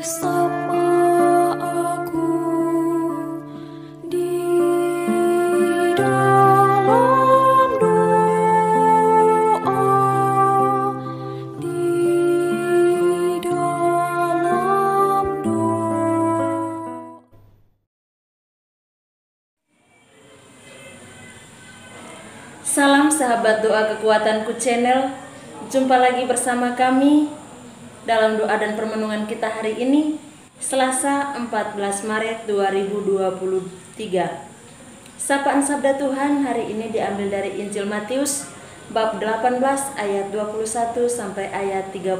bersama aku di dalam doa, di dalam doa. Salam sahabat doa kekuatanku channel. Jumpa lagi bersama kami dalam doa dan permenungan kita hari ini, Selasa 14 Maret 2023. Sapaan Sabda Tuhan hari ini diambil dari Injil Matius bab 18 ayat 21 sampai ayat 35.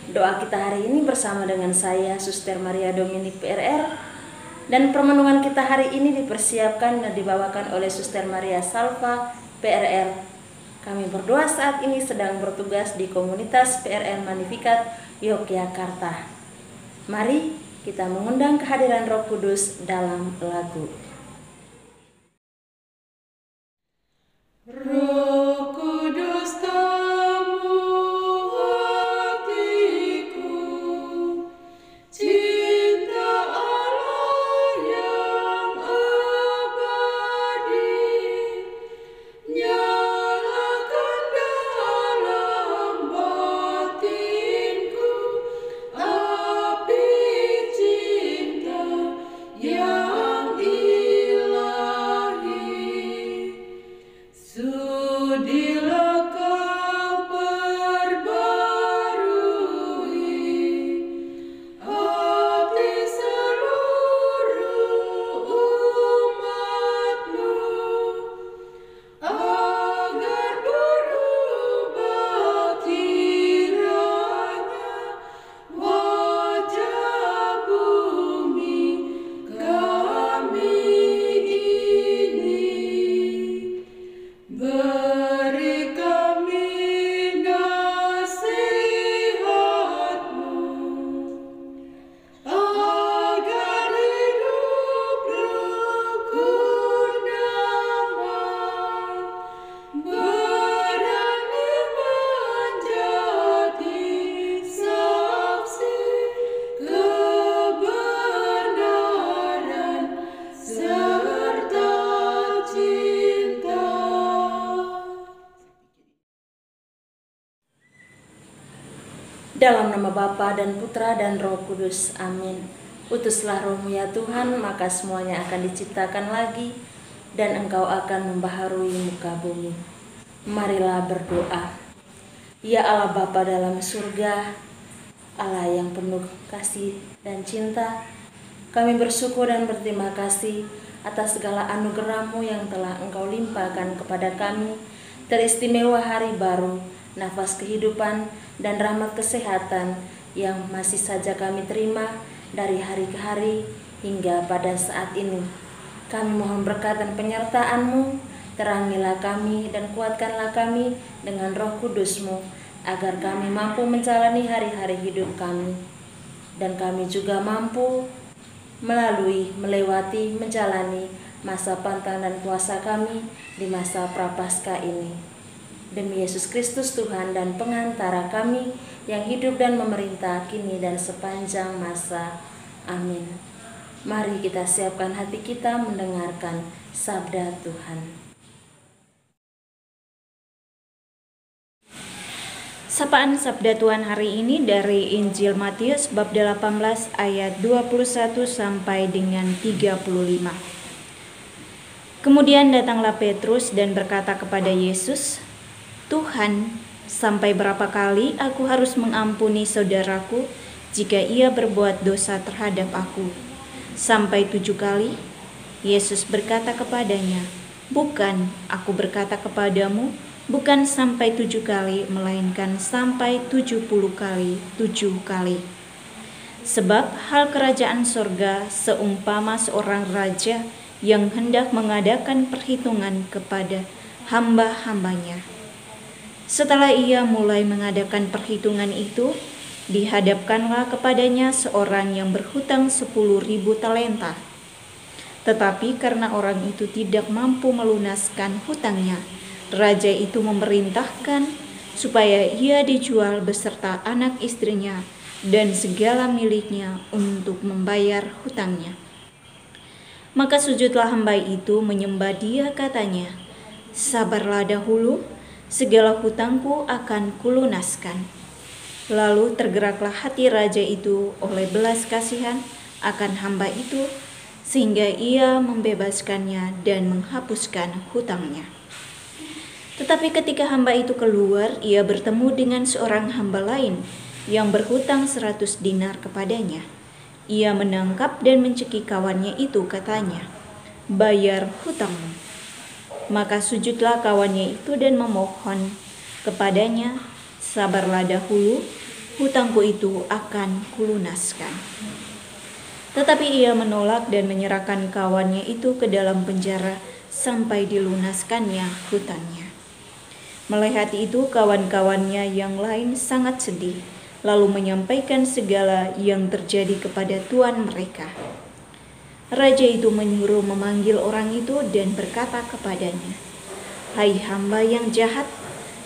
Doa kita hari ini bersama dengan saya, Suster Maria Dominik PRR. Dan permenungan kita hari ini dipersiapkan dan dibawakan oleh Suster Maria Salva PRR. Kami berdua saat ini sedang bertugas di komunitas PRR Magnificat Yogyakarta. Mari kita mengundang kehadiran Roh Kudus dalam lagu. Roh Kudus tamu hatiku, cinta Allah yang abadi, nyalakan dalam batinku api cinta yang ilahi. Sudilah kau perbarui hati seluruh umatmu, agar berubah kiranya wajah bumi kami ini. Beri kami nasihat-Mu, agar hidup rukun damai, berani menjadi saksi kebenaran serta cinta. Dalam nama Bapa dan Putra dan Roh Kudus, amin. Utuslah Roh-Mu ya Tuhan, maka semuanya akan diciptakan lagi, dan Engkau akan membaharui muka bumi. Marilah berdoa. Ya Allah Bapa dalam surga, Allah yang penuh kasih dan cinta, kami bersyukur dan berterima kasih atas segala anugerah-Mu yang telah Engkau limpahkan kepada kami, teristimewa hari baru, nafas kehidupan, dan rahmat kesehatan yang masih saja kami terima dari hari ke hari hingga pada saat ini. Kami mohon berkat dan penyertaan-Mu, terangilah kami dan kuatkanlah kami dengan Roh Kudus-Mu, agar kami mampu menjalani hari-hari hidup kami. Dan kami juga mampu melewati, menjalani masa pantang dan puasa kami di masa Prapaskah ini. Demi Yesus Kristus Tuhan dan pengantara kami yang hidup dan memerintah kini dan sepanjang masa. Amin. Mari kita siapkan hati kita mendengarkan sabda Tuhan. Sapaan Sabda Tuhan hari ini dari Injil Matius bab 18 ayat 21 sampai dengan 35. Kemudian datanglah Petrus dan berkata kepada Yesus, "Tuhan, sampai berapa kali aku harus mengampuni saudaraku jika ia berbuat dosa terhadap aku? Sampai 7 kali?" Yesus berkata kepadanya, "Bukan, aku berkata kepadamu, bukan sampai 7 kali, melainkan sampai 70 kali 7 kali. Sebab hal kerajaan sorga seumpama seorang raja yang hendak mengadakan perhitungan kepada hamba-hambanya. Setelah ia mulai mengadakan perhitungan itu, dihadapkanlah kepadanya seorang yang berhutang 10.000 talenta. Tetapi karena orang itu tidak mampu melunaskan hutangnya, raja itu memerintahkan supaya ia dijual beserta anak istrinya dan segala miliknya untuk membayar hutangnya. Maka sujudlah hamba itu menyembah dia, katanya, "Sabarlah dahulu, segala hutangku akan kulunaskan." Lalu tergeraklah hati raja itu oleh belas kasihan akan hamba itu, sehingga ia membebaskannya dan menghapuskan hutangnya. Tetapi ketika hamba itu keluar, ia bertemu dengan seorang hamba lain yang berhutang 100 dinar kepadanya. Ia menangkap dan mencekik kawannya itu, katanya, "Bayar hutangmu." Maka sujudlah kawannya itu dan memohon kepadanya, "Sabarlah dahulu, hutangku itu akan kulunaskan." Tetapi ia menolak dan menyerahkan kawannya itu ke dalam penjara sampai dilunaskannya hutangnya. Melihat itu, kawan-kawannya yang lain sangat sedih, lalu menyampaikan segala yang terjadi kepada tuan mereka. Raja itu menyuruh memanggil orang itu dan berkata kepadanya, "Hai hamba yang jahat,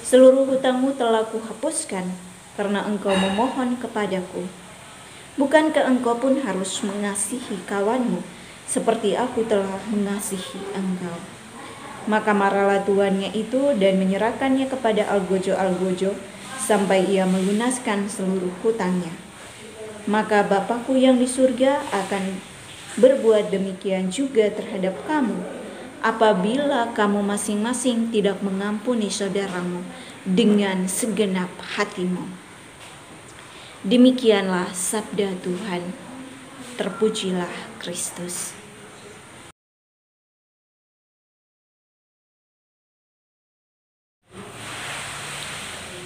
seluruh hutangmu telah kuhapuskan karena engkau memohon kepadaku. Bukankah engkau pun harus mengasihi kawanmu seperti aku telah mengasihi engkau?" Maka marahlah tuannya itu dan menyerahkannya kepada algojo-algojo sampai ia melunaskan seluruh hutangnya. Maka Bapakku yang di surga akan berbuat demikian juga terhadap kamu, apabila kamu masing-masing tidak mengampuni saudaramu dengan segenap hatimu. Demikianlah sabda Tuhan. Terpujilah Kristus.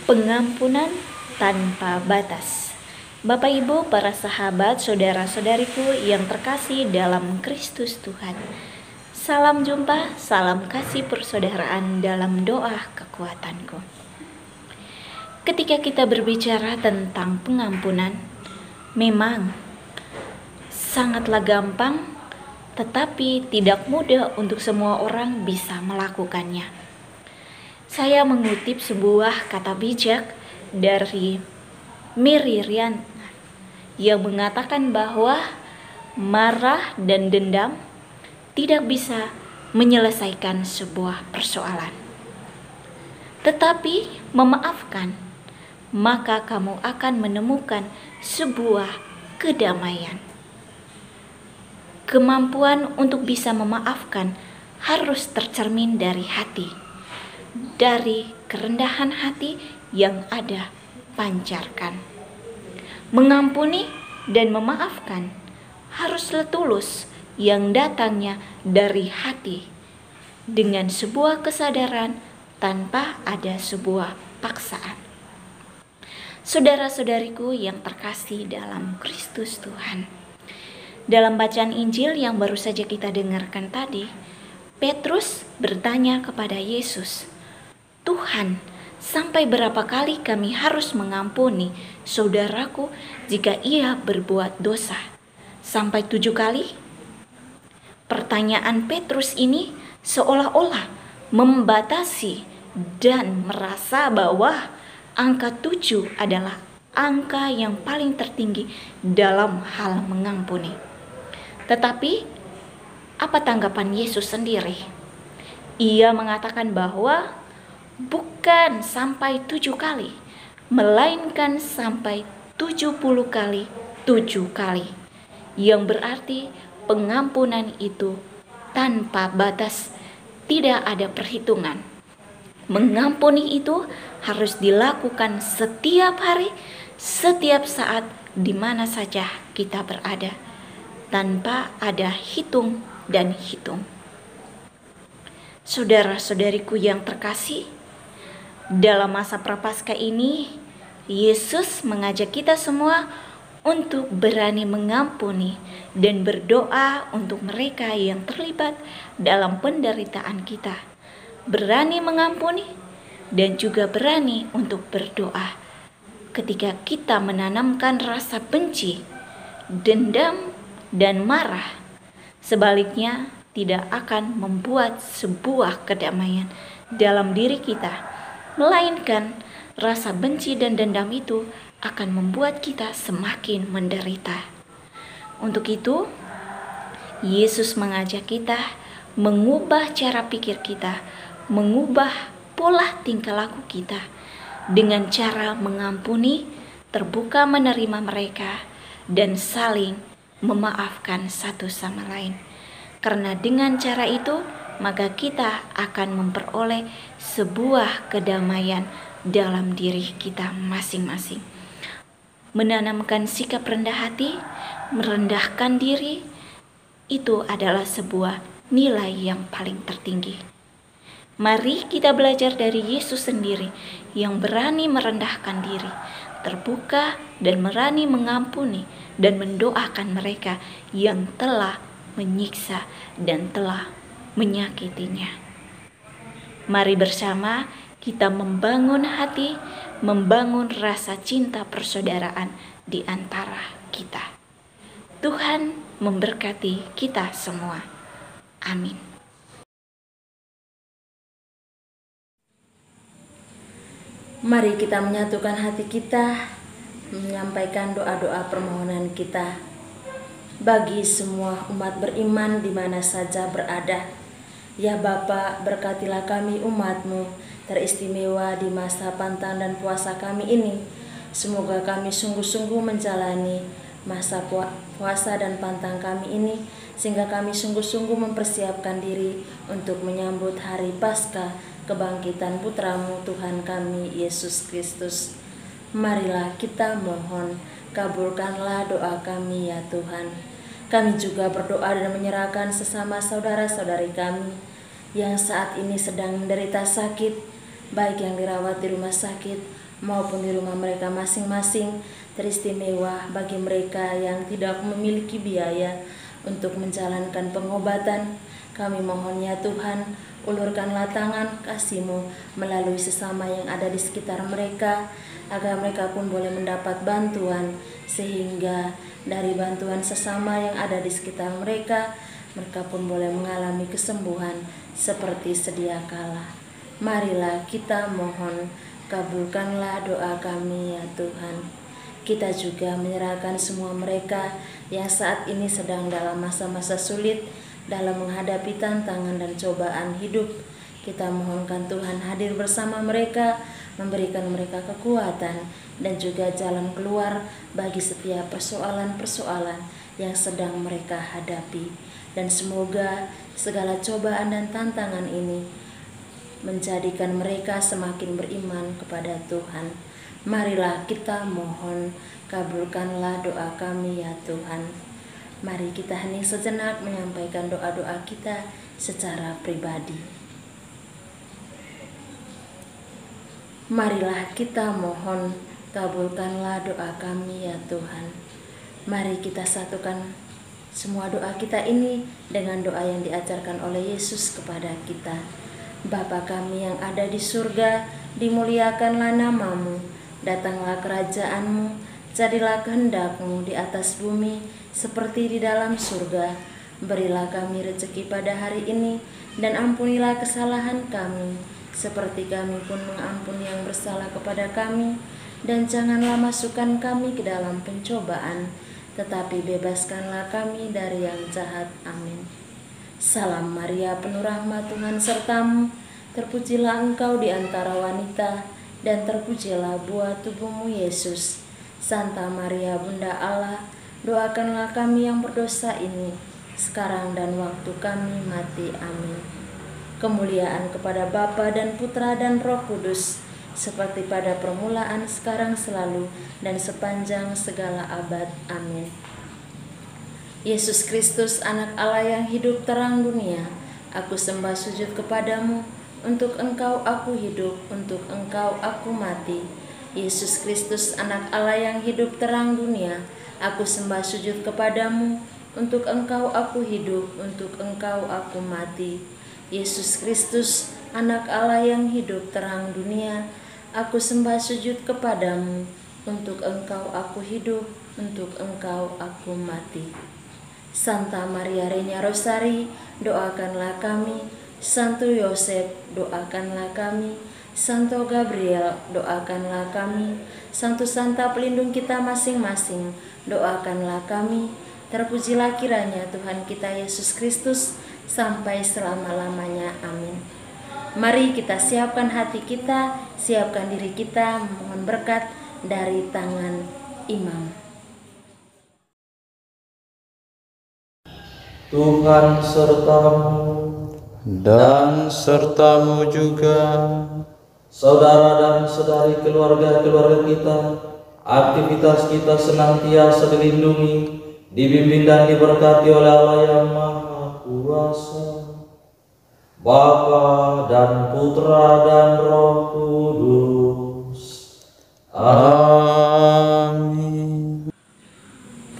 Pengampunan tanpa batas. Bapak, Ibu, para sahabat, saudara-saudariku yang terkasih dalam Kristus Tuhan. Salam jumpa, salam kasih persaudaraan dalam doa kekuatanku. Ketika kita berbicara tentang pengampunan, memang sangatlah gampang, tetapi tidak mudah untuk semua orang bisa melakukannya. Saya mengutip sebuah kata bijak dari Miri Rian yang mengatakan bahwa marah dan dendam tidak bisa menyelesaikan sebuah persoalan. Tetapi memaafkan, maka kamu akan menemukan sebuah kedamaian. Kemampuan untuk bisa memaafkan harus tercermin dari hati, dari kerendahan hati yang ada pancarkan. Mengampuni dan memaafkan haruslah tulus yang datangnya dari hati, dengan sebuah kesadaran tanpa ada sebuah paksaan. Saudara-saudariku yang terkasih dalam Kristus Tuhan, dalam bacaan Injil yang baru saja kita dengarkan tadi, Petrus bertanya kepada Yesus, "Tuhan, sampai berapa kali kami harus mengampuni saudaraku jika ia berbuat dosa? Sampai 7 kali?" Pertanyaan Petrus ini seolah-olah membatasi dan merasa bahwa angka 7 adalah angka yang paling tertinggi dalam hal mengampuni. Tetapi apa tanggapan Yesus sendiri? Ia mengatakan bahwa bukan sampai 7 kali, melainkan sampai 70 kali 7 kali. Yang berarti pengampunan itu tanpa batas, tidak ada perhitungan. Mengampuni itu harus dilakukan setiap hari, setiap saat, di mana saja kita berada, tanpa ada hitung dan hitung. Saudara-saudariku yang terkasih, dalam masa Prapaskah ini, Yesus mengajak kita semua untuk berani mengampuni dan berdoa untuk mereka yang terlibat dalam penderitaan kita. Berani mengampuni dan juga berani untuk berdoa. Ketika kita menanamkan rasa benci, dendam, dan marah, sebaliknya tidak akan membuat sebuah kedamaian dalam diri kita, melainkan rasa benci dan dendam itu akan membuat kita semakin menderita. Untuk itu, Yesus mengajak kita mengubah cara pikir kita, mengubah pola tingkah laku kita dengan cara mengampuni, terbuka menerima mereka, dan saling memaafkan satu sama lain. Karena dengan cara itu, maka kita akan memperoleh sebuah kedamaian dalam diri kita masing-masing. Menanamkan sikap rendah hati, merendahkan diri, itu adalah sebuah nilai yang paling tertinggi. Mari kita belajar dari Yesus sendiri yang berani merendahkan diri, terbuka dan berani mengampuni dan mendoakan mereka yang telah menyiksa dan telah menyakitinya. Mari bersama kita membangun hati, membangun rasa cinta persaudaraan di antara kita. Tuhan memberkati kita semua. Amin. Mari kita menyatukan hati kita, menyampaikan doa-doa permohonan kita bagi semua umat beriman di mana saja berada. Ya Bapa, berkatilah kami umat-Mu, teristimewa di masa pantang dan puasa kami ini. Semoga kami sungguh-sungguh menjalani masa puasa dan pantang kami ini, sehingga kami sungguh-sungguh mempersiapkan diri untuk menyambut hari Paskah, kebangkitan Putra-Mu Tuhan kami, Yesus Kristus. Marilah kita mohon, kabulkanlah doa kami ya Tuhan. Kami juga berdoa dan menyerahkan sesama saudara-saudari kami yang saat ini sedang menderita sakit, baik yang dirawat di rumah sakit maupun di rumah mereka masing-masing. Teristimewa bagi mereka yang tidak memiliki biaya untuk menjalankan pengobatan. Kami mohon ya Tuhan, ulurkanlah tangan kasih-Mu melalui sesama yang ada di sekitar mereka, agar mereka pun boleh mendapat bantuan, sehingga dari bantuan sesama yang ada di sekitar mereka, mereka pun boleh mengalami kesembuhan seperti sedia kala. Marilah kita mohon, kabulkanlah doa kami ya Tuhan. Kita juga menyerahkan semua mereka yang saat ini sedang dalam masa-masa sulit dalam menghadapi tantangan dan cobaan hidup. Kita mohonkan Tuhan hadir bersama mereka, memberikan mereka kekuatan dan juga jalan keluar bagi setiap persoalan-persoalan yang sedang mereka hadapi. Dan semoga segala cobaan dan tantangan ini menjadikan mereka semakin beriman kepada Tuhan. Marilah kita mohon, kabulkanlah doa kami ya Tuhan. Mari kita hening sejenak menyampaikan doa-doa kita secara pribadi. Marilah kita mohon, kabulkanlah doa kami ya Tuhan. Mari kita satukan semua doa kita ini dengan doa yang diajarkan oleh Yesus kepada kita. Bapa kami yang ada di surga, dimuliakanlah nama-Mu, datanglah kerajaan-Mu, jadilah kehendak-Mu di atas bumi seperti di dalam surga. Berilah kami rezeki pada hari ini, dan ampunilah kesalahan kami, seperti kami pun mengampuni yang bersalah kepada kami. Dan janganlah masukkan kami ke dalam pencobaan, tetapi bebaskanlah kami dari yang jahat. Amin. Salam Maria, penuh rahmat Tuhan serta-Mu, terpujilah Engkau di antara wanita, dan terpujilah buah tubuh-Mu Yesus. Santa Maria Bunda Allah, doakanlah kami yang berdosa ini, sekarang dan waktu kami mati. Amin. Kemuliaan kepada Bapa dan Putra dan Roh Kudus, seperti pada permulaan, sekarang, selalu, dan sepanjang segala abad. Amin. Yesus Kristus, anak Allah yang hidup terang dunia, aku sembah sujud kepadamu. Untuk Engkau aku hidup, untuk Engkau aku mati. Yesus Kristus, anak Allah yang hidup terang dunia, aku sembah sujud kepadamu. Untuk Engkau aku hidup, untuk Engkau aku mati. Yesus Kristus, anak Allah yang hidup terang dunia, aku sembah sujud kepadamu. Untuk Engkau aku hidup, untuk Engkau aku mati. Santa Maria Reina Rosari, doakanlah kami. Santo Yosef, doakanlah kami. Santo Gabriel, doakanlah kami. Santo Santa pelindung kita masing-masing, doakanlah kami. Terpujilah kiranya Tuhan kita Yesus Kristus sampai selama-lamanya. Amin. Mari kita siapkan hati kita, siapkan diri kita mohon berkat dari tangan imam. Tuhan sertamu dan sertamu juga. Saudara dan saudari keluarga-keluarga kita, aktivitas kita senantiasa dilindungi, dibimbing dan diberkati oleh Allah yang Maha Kuasa, Bapa dan Putra dan Roh Kudus. Amin.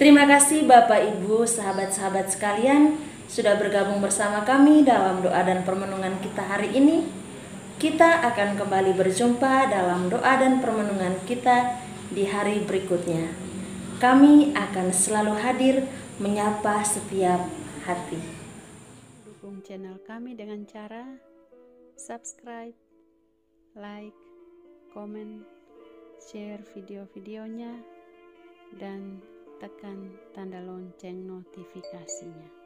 Terima kasih Bapak Ibu, sahabat-sahabat sekalian sudah bergabung bersama kami dalam doa dan permenungan kita hari ini. Kita akan kembali berjumpa dalam doa dan permenungan kita di hari berikutnya. Kami akan selalu hadir menyapa setiap hati. Dukung channel kami dengan cara subscribe, like, komen, share video-videonya, dan tekan tanda lonceng notifikasinya.